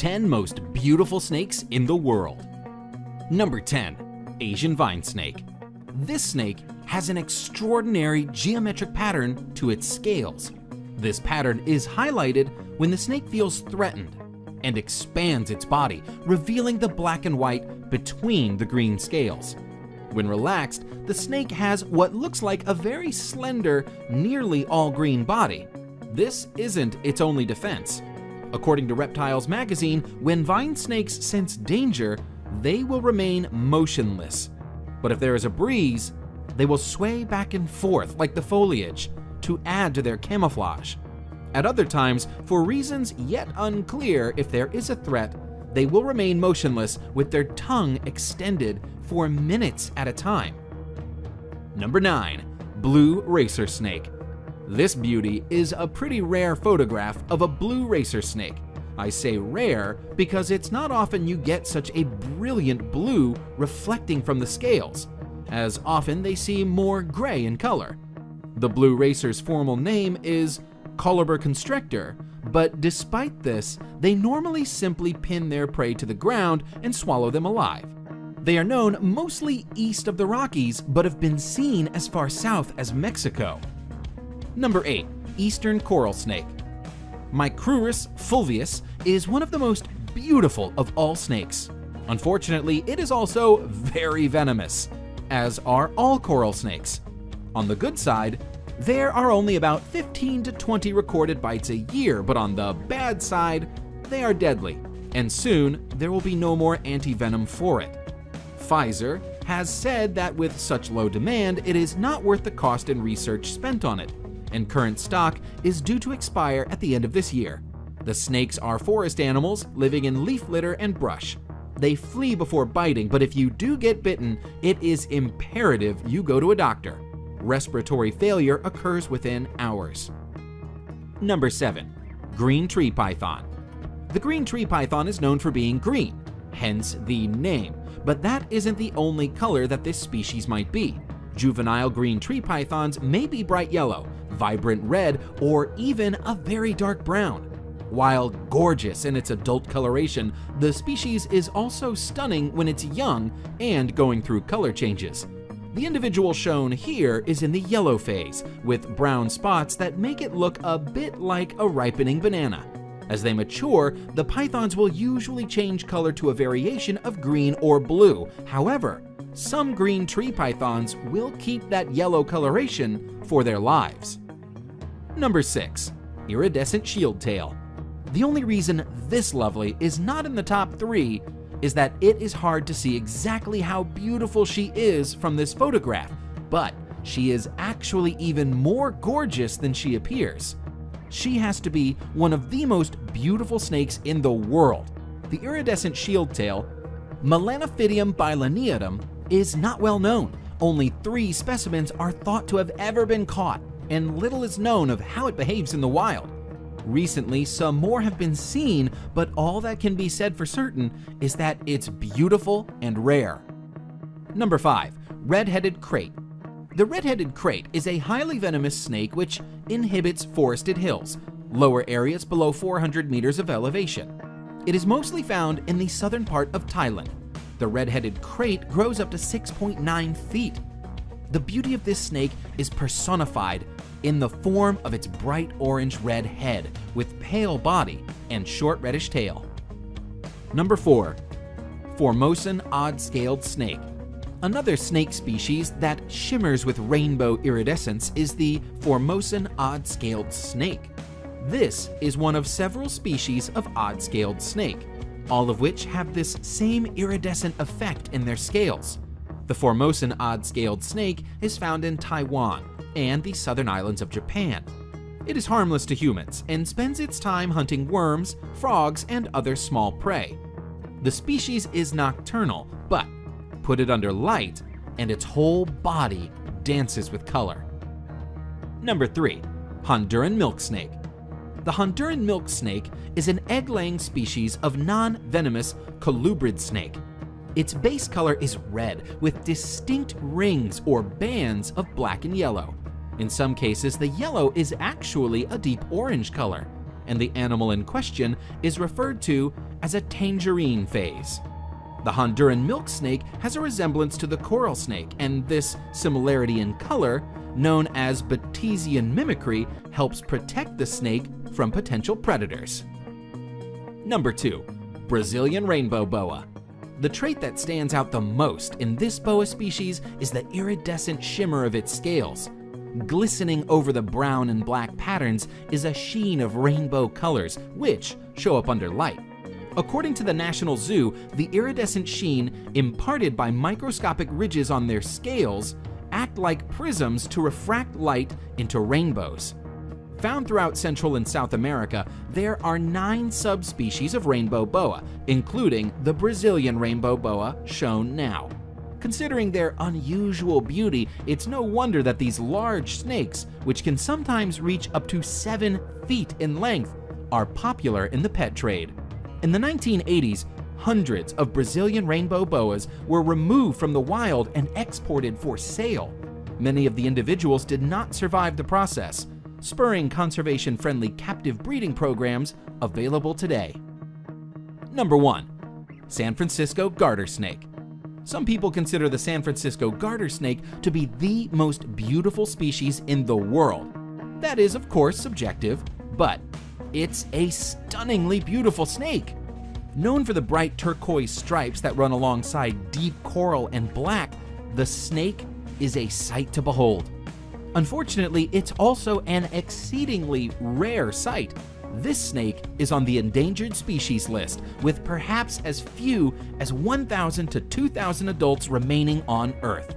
10 most beautiful snakes in the world. Number 10. Asian vine snake. This snake has an extraordinary geometric pattern to its scales. This pattern is highlighted when the snake feels threatened and expands its body, revealing the black and white between the green scales. When relaxed, the snake has what looks like a very slender, nearly all-green body. This isn't its only defense. According to Reptiles magazine, when vine snakes sense danger, they will remain motionless. But if there is a breeze, they will sway back and forth like the foliage to add to their camouflage. At other times, for reasons yet unclear if there is a threat, they will remain motionless with their tongue extended for minutes at a time. Number 9. Blue racer snake. This beauty is a pretty rare photograph of a blue racer snake. I say rare because it's not often you get such a brilliant blue reflecting from the scales, as often they seem more gray in color. The blue racer's formal name is Coluber constrictor, but despite this, they normally simply pin their prey to the ground and swallow them alive. They are known mostly east of the Rockies, but have been seen as far south as Mexico. Number 8. Eastern coral snake. Micrurus fulvius is one of the most beautiful of all snakes. Unfortunately, it is also very venomous, as are all coral snakes. On the good side, there are only about 15 to 20 recorded bites a year, but on the bad side, they are deadly, and soon there will be no more anti-venom for it. Pfizer has said that with such low demand, it is not worth the cost and research spent on it, and current stock is due to expire at the end of this year. The snakes are forest animals living in leaf litter and brush. They flee before biting, but if you do get bitten, it is imperative you go to a doctor. Respiratory failure occurs within hours. Number 7. Green tree python. The green tree python is known for being green, hence the name, but that isn't the only color that this species might be. Juvenile green tree pythons may be bright yellow, vibrant red, or even a very dark brown. While gorgeous in its adult coloration, the species is also stunning when it's young and going through color changes. The individual shown here is in the yellow phase, with brown spots that make it look a bit like a ripening banana. As they mature, the pythons will usually change color to a variation of green or blue. However, some green tree pythons will keep that yellow coloration for their lives. Number 6. Iridescent shield tail. The only reason this lovely is not in the top 3 is that it is hard to see exactly how beautiful she is from this photograph, but she is actually even more gorgeous than she appears. She has to be one of the most beautiful snakes in the world. The iridescent shield tail, Melanophydium bilineatum, is not well known. Only 3 specimens are thought to have ever been caught, and little is known of how it behaves in the wild. Recently, some more have been seen, but all that can be said for certain is that it's beautiful and rare. Number 5. Red-headed krait. The red-headed krait is a highly venomous snake which inhabits forested hills, lower areas below 400 meters of elevation. It is mostly found in the southern part of Thailand. The red-headed krait grows up to 6.9 feet. The beauty of this snake is personified in the form of its bright orange-red head with pale body and short reddish tail. Number 4. Formosan odd-scaled snake. Another snake species that shimmers with rainbow iridescence is the Formosan odd-scaled snake. This is one of several species of odd-scaled snake, all of which have this same iridescent effect in their scales. The Formosan odd-scaled snake is found in Taiwan and the southern islands of Japan. It is harmless to humans and spends its time hunting worms, frogs, and other small prey. The species is nocturnal, but put it under light and its whole body dances with color. Number 3. Honduran milk snake. The Honduran milk snake is an egg-laying species of non-venomous colubrid snake. Its base color is red with distinct rings or bands of black and yellow. In some cases, the yellow is actually a deep orange color, and the animal in question is referred to as a tangerine phase. The Honduran milk snake has a resemblance to the coral snake, and this similarity in color, known as Batesian mimicry, helps protect the snake from potential predators. Number 2. Brazilian rainbow boa. The trait that stands out the most in this boa species is the iridescent shimmer of its scales. Glistening over the brown and black patterns is a sheen of rainbow colors, which show up under light. According to the National Zoo, the iridescent sheen, imparted by microscopic ridges on their scales, act like prisms to refract light into rainbows. Found throughout Central and South America, there are 9 subspecies of rainbow boa, including the Brazilian rainbow boa shown now. Considering their unusual beauty, it's no wonder that these large snakes, which can sometimes reach up to 7 feet in length, are popular in the pet trade. In the 1980s, hundreds of Brazilian rainbow boas were removed from the wild and exported for sale. Many of the individuals did not survive the process, spurring conservation-friendly captive breeding programs available today. Number 1. San Francisco garter snake. Some people consider the San Francisco garter snake to be the most beautiful species in the world. That is, of course, subjective, but it's a stunningly beautiful snake. Known for the bright turquoise stripes that run alongside deep coral and black, the snake is a sight to behold. Unfortunately, it's also an exceedingly rare sight. This snake is on the endangered species list, with perhaps as few as 1,000 to 2,000 adults remaining on Earth.